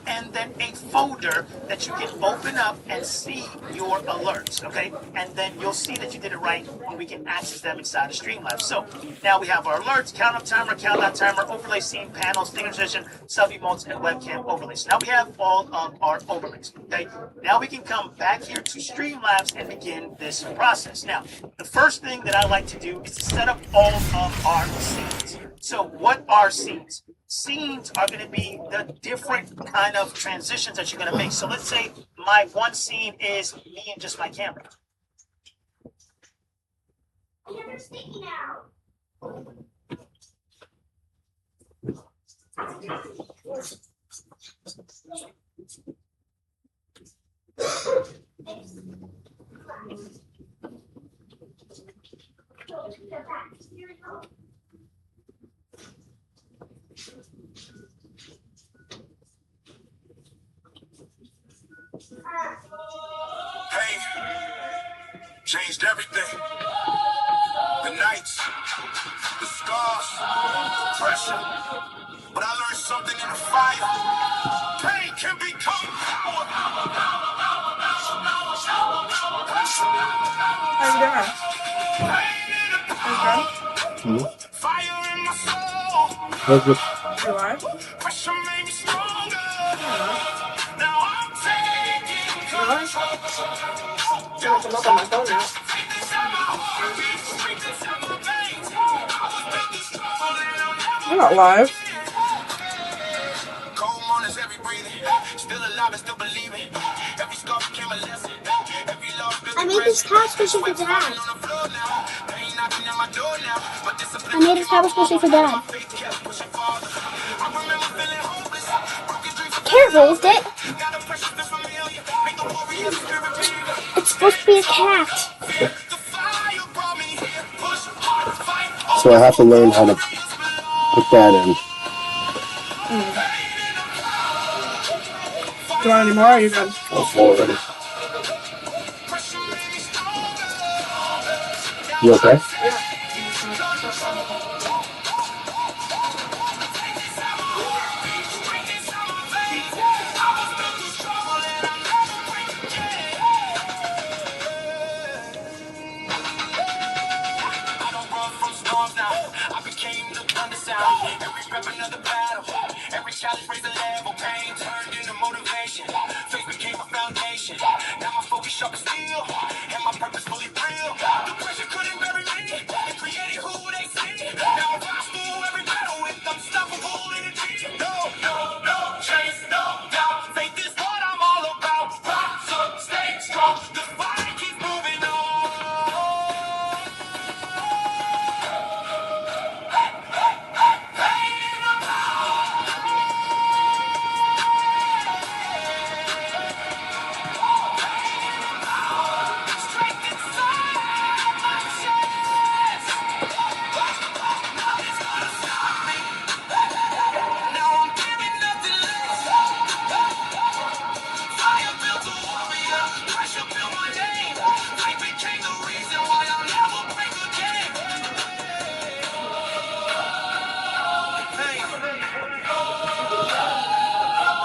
and then a folder that you can open up and see your alerts, okay? And then you'll see that you did it right when we can access them inside of Streamlabs. So now we have our alerts, count up timer, countdown timer, overlay scene, panels, thing transition, sub emotes, and webcam overlays. So now we have all of our overlays, okay? Now we can come back here to Streamlabs and begin this process. Now, the first thing that I like to do is to set up all of our scenes. So what are scenes? Scenes are going to be the different kind of transitions that you're going to make. So let's say my one scene is me and just my camera. You're sticky now. Hey, changed everything. The nights, the scars, pressure. But I learned something in the fire. Pain can become power. How you doing? Fire in my soul. You are? Pressure made me stronger. Now I'm taking control. I'm gonna come up on my phone now. You're not live. Cold mornings, every breathing. Still alive and still believing. Every scar became a lesson. Every love I made this couch especially for Dad. I made this couch especially for Dad. Carrot rolled it. It's supposed to be a cat. So I have to learn how to put that in. Do you want any more? Or are you good? I'm full already. You okay? I became the thunder sound. Every rep another battle. Every challenge raised a level. Pain turned into motivation. Faith became a foundation. Now my focus sharp as steel. And my purpose fully real. The pressure couldn't bury me. It created who they see. Now I rise through every battle with unstoppable energy. No, no, no chase, no doubt. Faith is what I'm all about. Rise up, stay strong. The fight keeps moving on.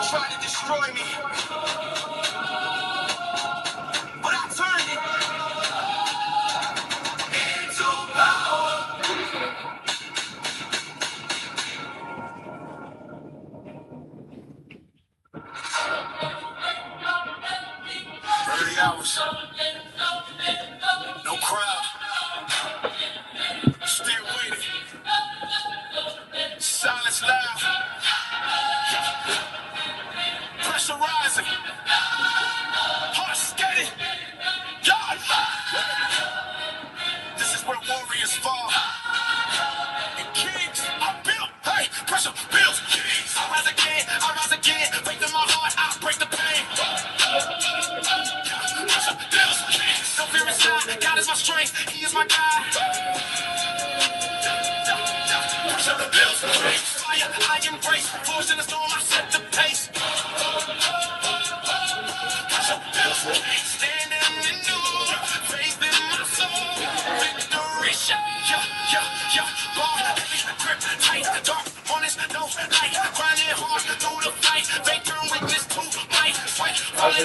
Try to destroy me, but I turned it into power. 30 hours, no crowd, still waiting, silence loud, pressure rising, heart steady, God. This is where warriors fall, and kings are built. Hey, pressure builds kings. I rise again, faith in my heart, I break the pain. Pressure builds kings. No fear inside, God is my strength, He is my guide. Pressure builds kings. Fire, I embrace, force in the storm, I set the pace. Pressure builds kings. Standing in new, faith in my soul, victory shine. Ball, heavy, grip tight, dark, honest, no light, grinding hard through the fight, they turn weakness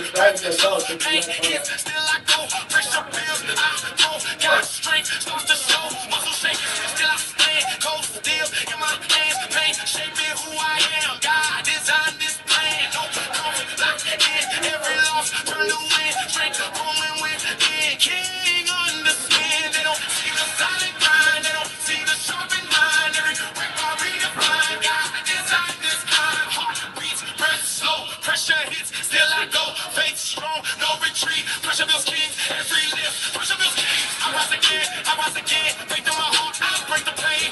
pain hits, still I go. Pressure builds, I grow. Got strength, starts to show. Muscle shaking, still I stand. Cold steel in my hands. Pain shaping who I am. God designed this plan. No comfort, locked in. Every loss turn to win. Strength growing within. King understand. They don't see the silent grind. They don't see the sharpened mind. Every wreck I redefine. God designed this kind. Heart beats, breath slow. Pressure hits, still I go. Faith strong, no retreat. Pressure builds kings. Every lift, pressure builds kings. I rise again, I rise again. Faith in my heart, I break the pain.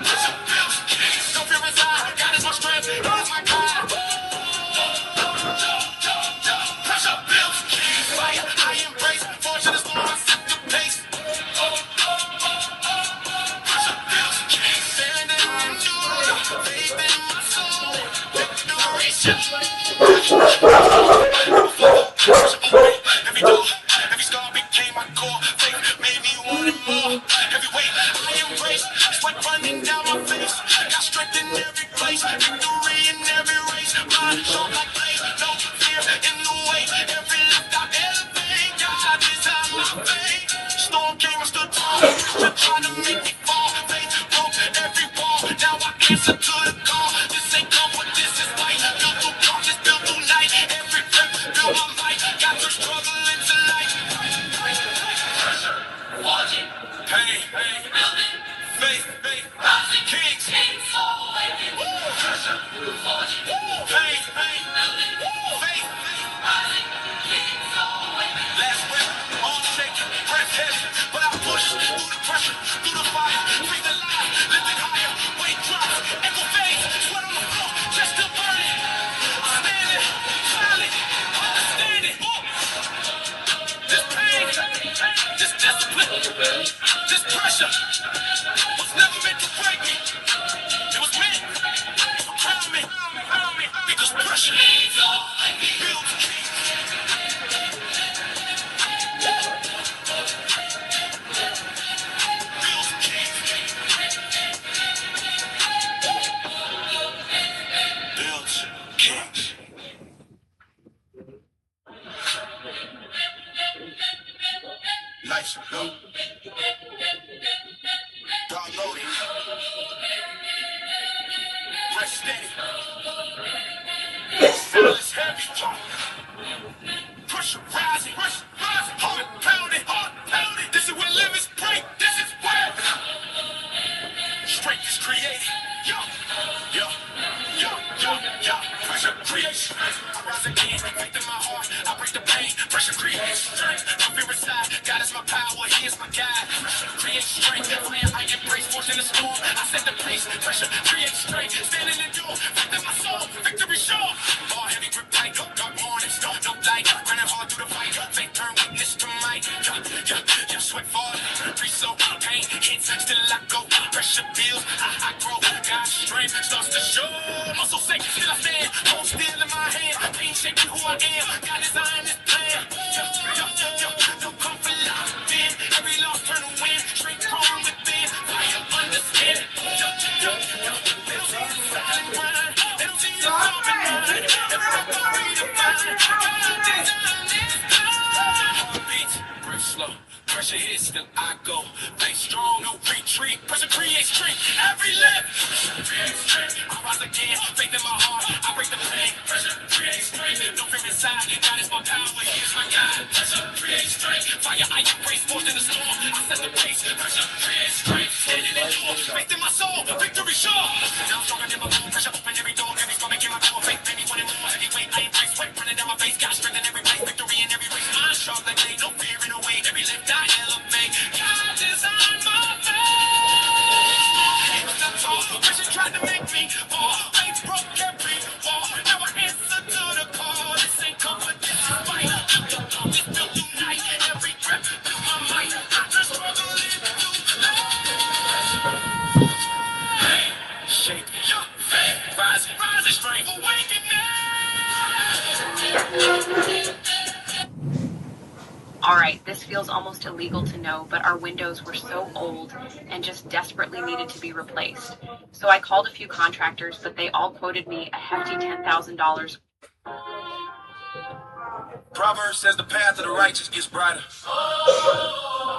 Pressure builds kings. No fear inside. God is my strength. He is my guide. Pressure builds kings. Fire, I embrace. Fortune is more, I set the pace. Pressure builds kings. Standing on you. Faith in my soul. Victory shout. Every door, every scar became my core. Faith made me want it more. Every weight I embrace, sweat running down my face. Got strength in every place, victory in every race. Mind sharp like blade, no fear in the way. Every lift I elevate, God designed my fate. Storm came and stood tall, to try to make me fall. Faith broke every wall, now I answer to the call. This ain't comfort, this is light. Built through darkness, built through night. Every breath, built my life. Got through struggle into life. Pain, faith, kings. Pain, faith. Last breath, all shaking, breath heavy, but I push through the pressure, through the fire, breathe the life, lift it higher, weight drops, echo fades, sweat on the floor, just to burn it. I'm standing, silent, understanding. This pain, this discipline, this pressure was never meant to break me. It was meant to crown me, because pressure builds kings. Builds kings. Life's low. God loaded. Press steady. Feel it's heavy. Pressure rising. Heart pounding. This is where livers break. This is where strength is created. Yo. Pressure creation. I rise again. Faith in my heart. I break the pain. Pressure creates strength. No fear inside. God is my power. He is my guide. Pressure creates strength. Fire I embrace. Force in the storm. I set the pace. Pressure creates strength. Standing in your faith in my soul. Victory sure. All heavy grip tight. Dark mornings. No light. Running hard through the fight. Faith turn weakness to might. Sweat fall. Breathe so pain hits. Still I go. Pressure builds. I grow. God's strength starts to show. Muscle sake. Still I stand. Hold still in my hand. Pain shaping who I am. God designed this plan. No comfort locked in. Every loss turn to win. Strength growing within. Fire understand. They don't see the silent grind. They don't see the sharpened mind. Every breath I redefine. God designed this plan. Heartbeats, breath slow. Pressure hits, still I go. Faith strong, no retreat. Pressure creates strength. Every lift. Pressure creates strength. I rise again. Faith in my heart. I break the pain. Pressure creates strength. No fear inside. God is my power. He is my guide. Pressure creates strength. Fire I embrace. Force in the storm. I set the pace. Pressure creates strength. Standing in your faith in my soul. Victory sure. Now I'm stronger than before. Pressure open every door. Every stomach in my core. Faith made me want it more. Heavy weight I embrace. Sweat running down my face. Got strength in every place. Victory in every race. Mind sharp like blade. No fear in a way. Every lift I elevate. God designed my face. It's the tall. Pressure tried to make me fall. Faith broke every wall. Now I answer to the call. This ain't comfort. This is fight. This built tonight. Every breath built my might. I just struggle into life. Shape your faith. Rising strength. Awakening. Alright, this feels almost illegal to know, but our windows were so old and just desperately needed to be replaced. So I called a few contractors, but they all quoted me a hefty $10,000. Proverbs says the path of the righteous gets brighter.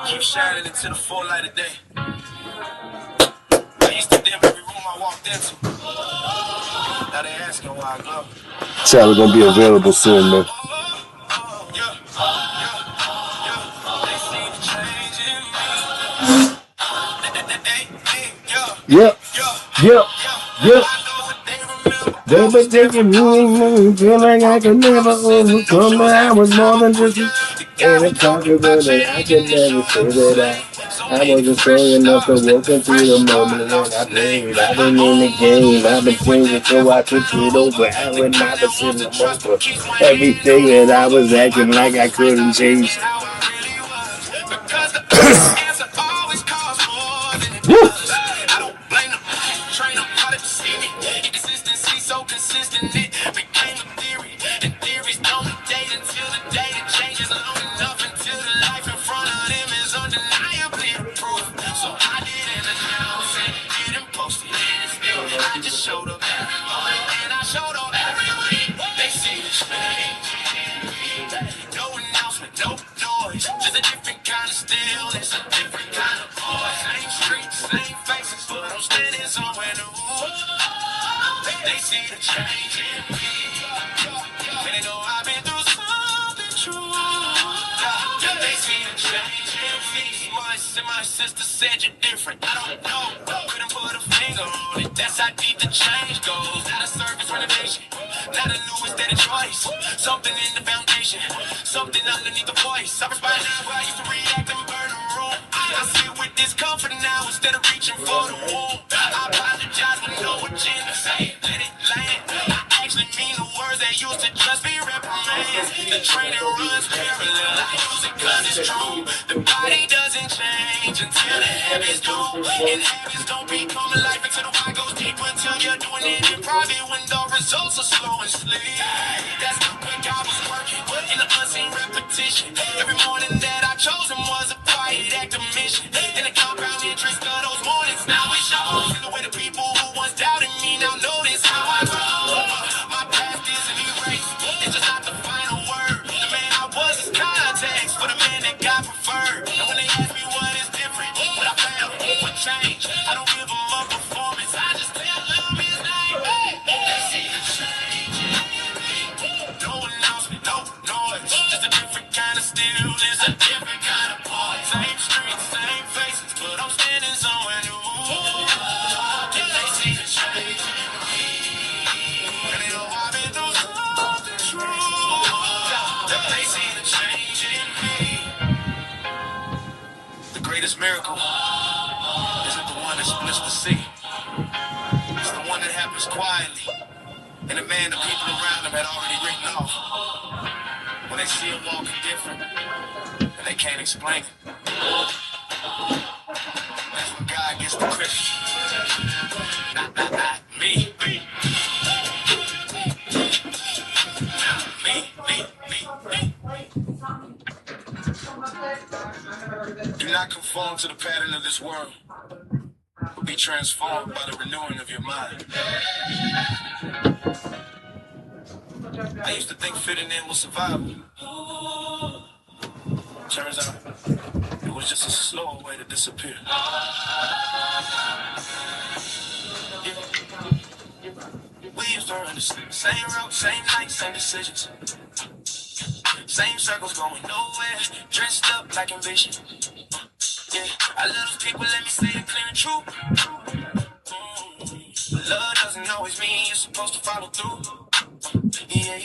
Keep shining into the full light of day. I used to dim every room I walked into. Now they asking why I glow. Sadly, gonna be available soon, man. Yep. They were taking me, feel like I could never overcome, but I was more than just a conqueror that I could never say that I wasn't strong enough to walk into the moment when I played. I've been in the game, I've been changing so I could get over. I would not have seen the moment. Everything that I was acting like I couldn't change. So consistent, it became a theory. And theories don't date until the day it changes long enough until the life in front of them is undeniably proof. So I didn't announce it, didn't post it. I just showed up every morning and I showed up every week. They see the change. No announcement, no noise. Just a different kind of still, it's a different kind of voice. Same streets, same faces, but I'm standing somewhere new. They see the change in me. And they know I've been through something true. They see the change in me. My sister said you're different. I don't know. Couldn't put a finger on it. That's how deep the change goes. Not a surface renovation. Not a new instead of choice. Something in the foundation. Something underneath the voice. I respond now where I used to react and burn the room. I sit with discomfort now instead of reaching for the womb. I apologize with no agenda. Say, let it land. I actually mean the words that used to just be reprimands. The train that runs parallel. I use it cause it's true. The body doesn't change until the habits do. And habits don't become a life until the why goes deeper. Until you're doing it in private when the results are slow and sleep. That's when God was working in the unseen repetition. Every morning that I chose him was a quiet act of mission. And the compound interest of those mornings now it shows. In the way the people who once doubted me now notice how I grow. My past isn't erased. It's just not the final word. The man I was is context for the man that God preferred. And when they ask me what is different, what I found, what changed, I don't give them a performance. I just tell them his name. They see the change in me. No announcement, no noise. Just a different kind of still. It's a different kind of voice. Same streets, same faces, but I'm standing somewhere new. They see the change in me. And they know I've been through something true. They see the change in me. The greatest miracle isn't the one that splits the sea. It's the one that happens quietly. And the man the people around him had already written off. When they see him walking different, and they can't explain it. That's when God gets the credit. Not me. Do not conform to the pattern of this world, but be transformed by the renewing of your mind. I used to think fitting in was survival. Turns out it was just a slower way to disappear. We used to run the same route, same night, same decisions. Same circles going nowhere, dressed up like ambition. Yeah, I love those people, let me say it clear and true. But love doesn't always mean you're supposed to follow through. Yeah.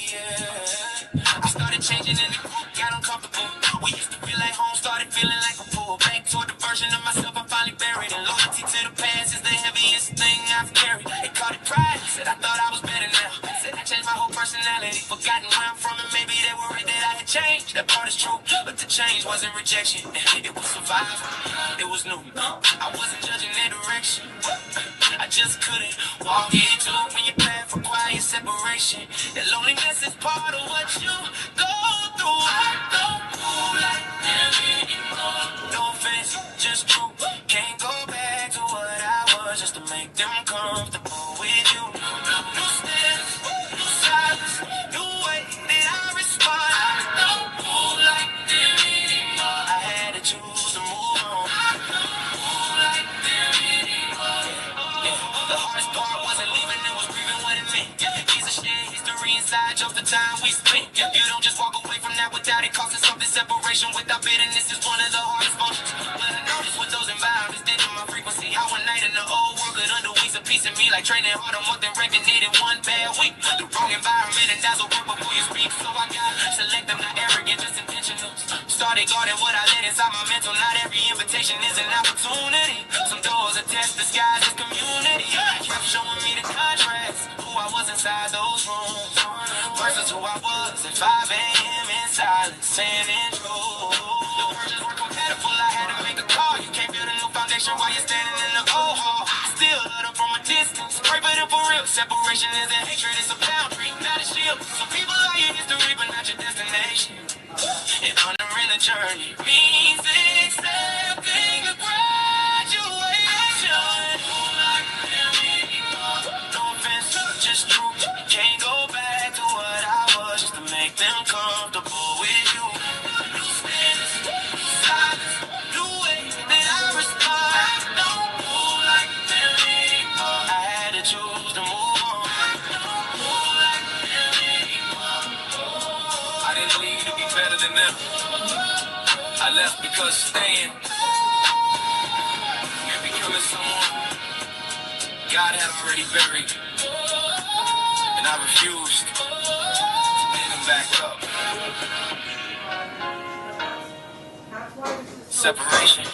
I started changing in the group, got uncomfortable. We used to feel like home, started feeling like a pull. Back toward the version of myself I finally buried. And loyalty to the past is the heaviest thing I've carried. They called it pride, said I thought I was better now. Said I changed my whole personality, forgotten where I'm from, and maybe they worried that I had changed. That part is true, but the change wasn't rejection. It was survival, it was new. I wasn't judging their direction, I just couldn't walk into when your path requires separation. That loneliness is part of what you go through. I go through like never anymore. No offense, just true. Can't go back to what I was just to make them comfortable with you. New steps, new silence, new way that I inside just the time we spent. You don't just walk away from that without it costing something. Separation without bitterness is one of the hardest functions. But I noticed with those environments, did my frequency. How one night in the old world could undo weeks a piece of me. Like training harder more than reckoning in one bad week. The wrong environment and that's a word before you speak. So I got selective, not arrogant, just intentional. Started guarding what I let inside my mental. Not every invitation is an opportunity. Some doors are test disguised as community. Kept showing me the contrast. Who I was inside those rooms versus who I was at 5 a.m. in silence and in truth. The versions were compatible. I had to make a call. You can't build a new foundation while you're standing in the old hall. Still love them from a distance. Pray for them for real. Separation isn't hatred, it's a boundary, not a shield. Some people are your history, but not your destination. And honoring the journey means accepting the graduation. No offense, just truth. Can't go back to what I was just to make them comfortable with you. New standards, new silence, new way that I respond. Don't move like them anymore. I had to choose to move on. Don't move like them anymore. I didn't leave to be better than them. I left because staying and becoming someone God had already buried. And I refused to pick him back up. Separation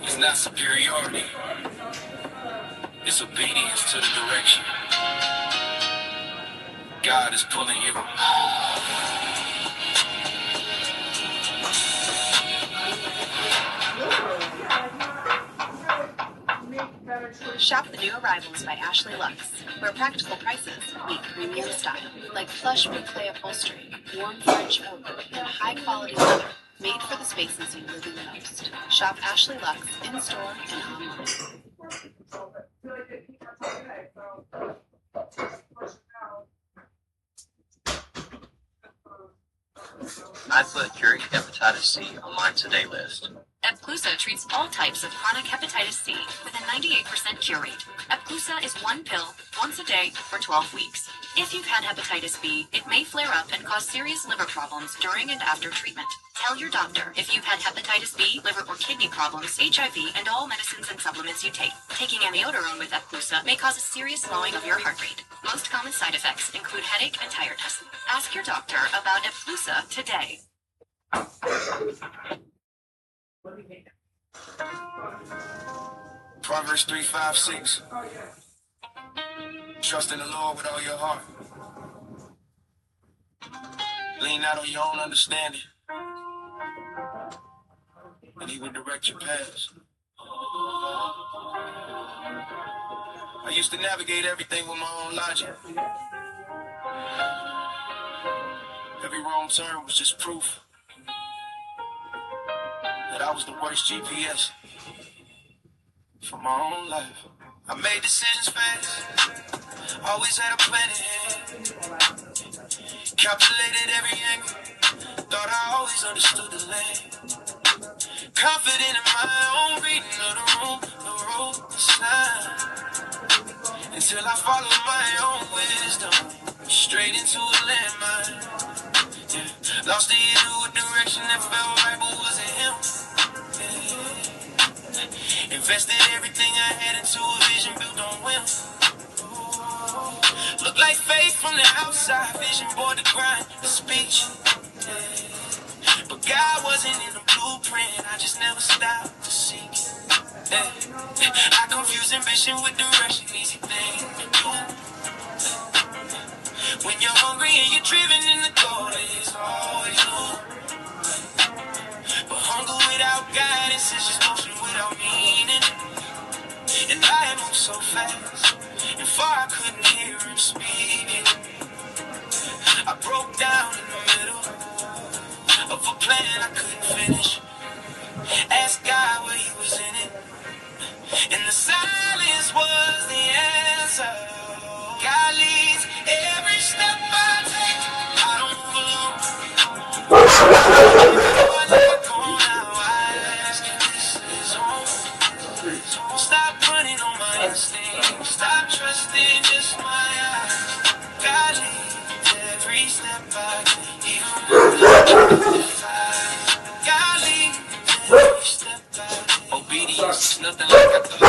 is not superiority. It's obedience to the direction God is pulling you. Shop the new arrivals by Ashley Lux, where practical prices meet premium style, like plush boucle upholstery, warm French oak, and high-quality leather, made for the spaces you live in most. Shop Ashley Lux in-store and online. I'd put curated hepatitis C on my today list. Epclusa treats all types of chronic hepatitis C with a 98% cure rate. Epclusa is one pill, once a day, for 12 weeks. If you've had hepatitis B, it may flare up and cause serious liver problems during and after treatment. Tell your doctor if you've had hepatitis B, liver or kidney problems, HIV, and all medicines and supplements you take. Taking amiodarone with Epclusa may cause a serious slowing of your heart rate. Most common side effects include headache and tiredness. Ask your doctor about Epclusa today. Proverbs 3:5-6. Trust in the Lord with all your heart. Lean not on your own understanding, and He will direct your paths. I used to navigate everything with my own logic. Every wrong turn was just proof that I was the worst GPS for my own life. I made decisions fast, always had a plan in hand. Calculated every angle, thought I always understood the land. Confident in my own reading of the room, the road, the sign. Until I followed my own wisdom, straight into a landmine. Yeah. Lost the year to a direction that felt right, but wasn't him. Yeah. Invested everything I had into a vision built on will. Look like faith from the outside, vision board, the grind, the speech. Yeah. But God wasn't in the blueprint, I just never stopped to seek it. Yeah. I confuse ambition with direction, easy thing to do. When you're hungry and you're driven in the goal is always new. But hunger without guidance is just motion without meaning. And I moved so fast, and far I couldn't hear him speaking. I broke down in the middle of a plan I couldn't finish. Asked God where He was in it, and the silence was the answer. God leads every step I take. I don't move alone. I let go now. I ask if this is home. So stop running on my instincts. Stop trusting just my eyes. God leads. Obedience is nothing like I thought.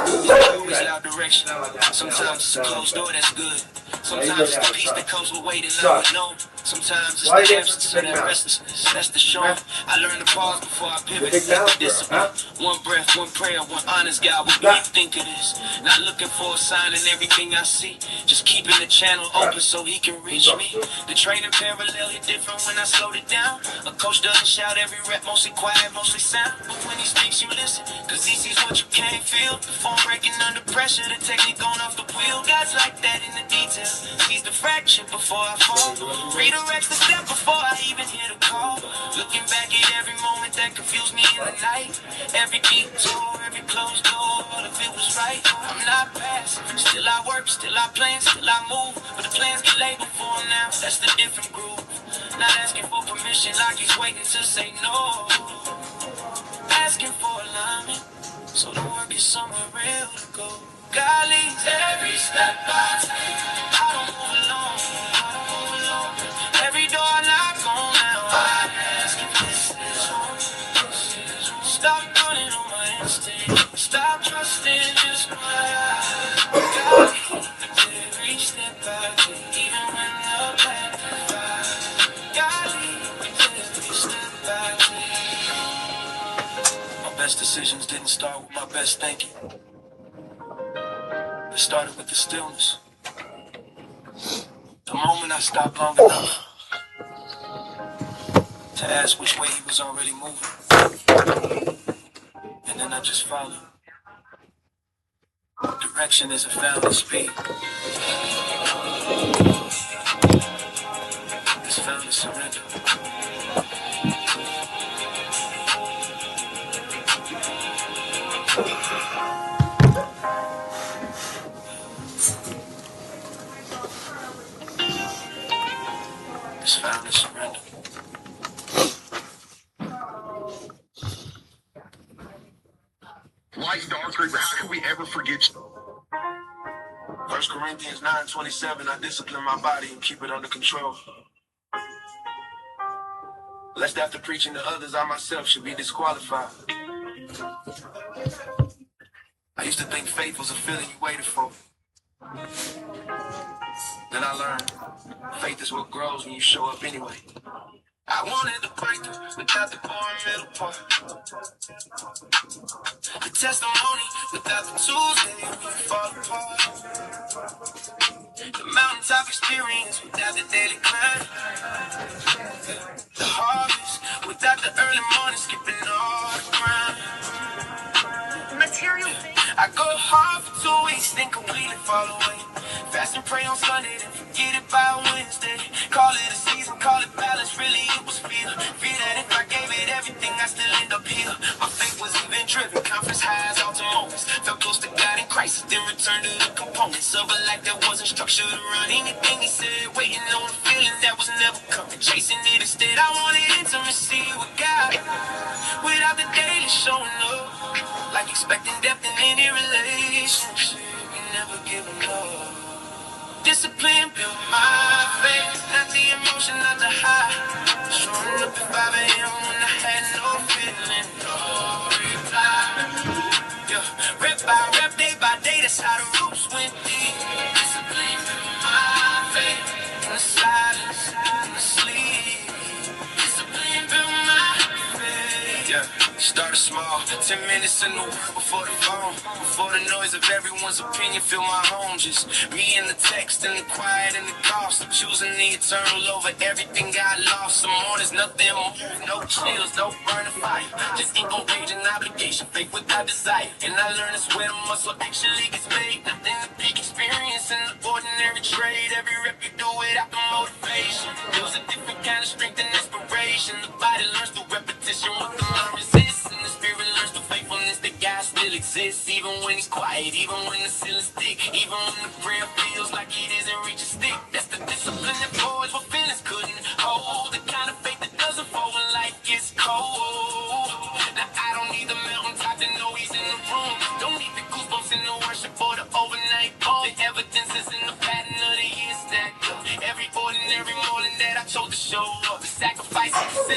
It's always loud direction. Sometimes it's a closed door that's good. Sometimes it's the peace that comes with waiting unknown. Sometimes it's the absence of that restlessness. That's the show. I learned to pause before I pivot. That's the discipline. One breath, one prayer, one honest God. What do you think it is? Not looking for a sign in everything I see. Just keeping the channel open so he can reach me. The training parallel hit different when I slowed it down. A coach doesn't shout every rep, mostly quiet, mostly sound. But when he speaks, you listen, cause he sees what you can't feel. Before breaking under pressure, the technique on off the wheel. God's like that in the detail. Sees the fraction before I fall. Redirects the step before I even hear the call. Looking back at every moment that confused me in the night. Every detour, every closed door, all of it was right. I'm not passive. Still I work, still I plan, still I move. But the plans get labeled for him now. That's the different groove. Not asking for permission like he's waiting to say no. Asking for alignment, so the work is somewhere real to go. God leads every step I take. I don't move alone, I don't move alone. Every door I knock on now, I ask if this is home. Stop running on my instinct. Stop trusting just my eyes. God leads every step I take, even when the path divides. God leads every step I take. My best decisions didn't start with my best thinking. It started with the stillness. The moment I stopped long enough to ask which way he was already moving. And then I just followed. Direction isn't found in speed. It's found in surrender. It's found in surrender. Light darker, how can we ever forget you? 1 Corinthians 9:27, I discipline my body and keep it under control. Lest after preaching to others, I myself should be disqualified. I used to think faith was a feeling you waited for. Then I learned, faith is what grows when you show up anyway. I wanted the breakthrough without the boring middle part. The testimony without the tools, they really fall apart. The mountaintop experience without the daily grind. The harvest without the early morning, skipping all the grind. Material things. I go hard for 2 weeks, then completely fall away. Fast and pray on Sunday, then forget it by Wednesday. Call it a season, call it balance, really it was fear. Fear that if I gave it everything, I still end up here. My faith was even driven, conference highs, altar moments. Felt close to God in crisis, then returned to the components of a life that wasn't structured around anything he said. Waiting on a feeling that was never coming, chasing it instead. I wanted intimacy with God, without the daily showing up. Like expecting depth in any relationship, you never giving up. Discipline built my faith, not the emotion, not the high. Showing up at 5 a.m. when I had no feeling, no reply. Yeah, rep by rep, day by day, that's how the roots went deep. Discipline built my faith, in the silence, in the sleep. Discipline built my faith. Yeah, started small, 10 minutes in the world before the phone. Before the noise of everyone's opinion fill my home. Just me and the text and the quiet and the cost. Choosing the eternal over everything I lost. Some mornings nothing move, no chills, no burning fire. Just ink on rage and obligation, faith without desire. And I learned it's where the muscle actually gets made. Nothing to big experience in the ordinary trade. Every rep you do it out the motivation. Feels a different kind of strength and inspiration. The body learns through repetition what the mind resists. And the spirit learns through faithfulness that God still exists. Even when he's quiet, even when the ceiling's thick, even when the prayer feels like it isn't reaching stick. That's the discipline that boys what feelings couldn't hold. The kind of faith that doesn't fold when life gets cold. Now I don't need the mountaintop to know he's in the room. Don't need the goosebumps in the worship or the overnight ball. The evidence is in the pattern of the years stacked up. Every ordinary morning that I chose to show up, the sacrifice.